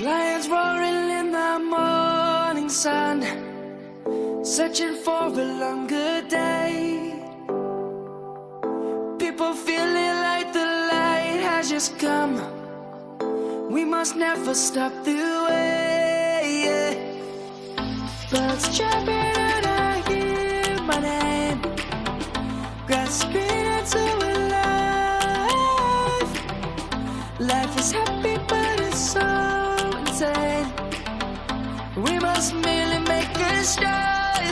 Lions roaring in the morning sun, searching for a longer day. People feeling like the light has just come. We must never stop the way. Birds chirping and I hear my name, grasping into life. Life is happy but it's so insane. We must merely make a start.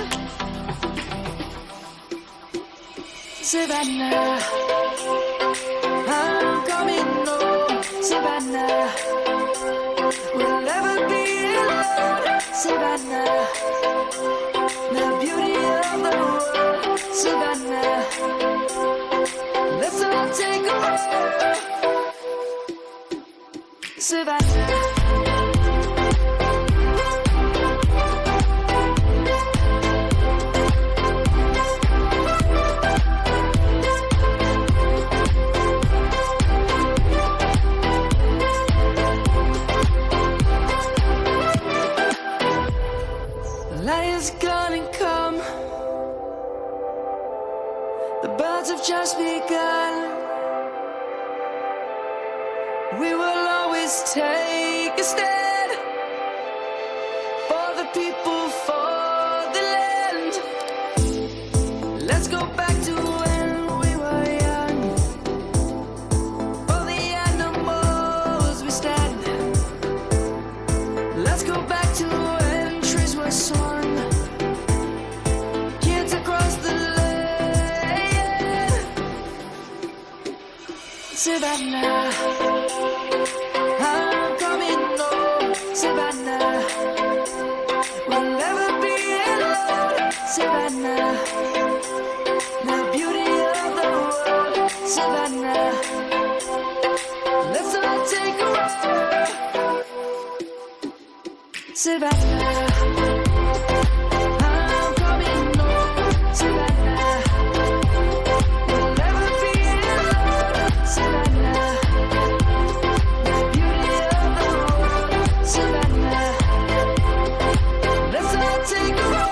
Savannah, I'm coming home. Savannah, we'll never be alone. Savannah, the beauty of the world. Savannah, let's all take a walk. Savannah, is gonna come. The birds have just begun. We will always take a stand for the people, for the land. Let's go back to when we were young. For the animals we stand. Let's go back to when trees were swung. Savannah, I'm coming home. Savannah, we'll never be alone. Savannah, the beauty of the world. Savannah, let's all take a walk. Savannah, I'm coming home. Savannah, we'll never be alone. Savannah, the beauty of the world. Savannah, let's all take a walk.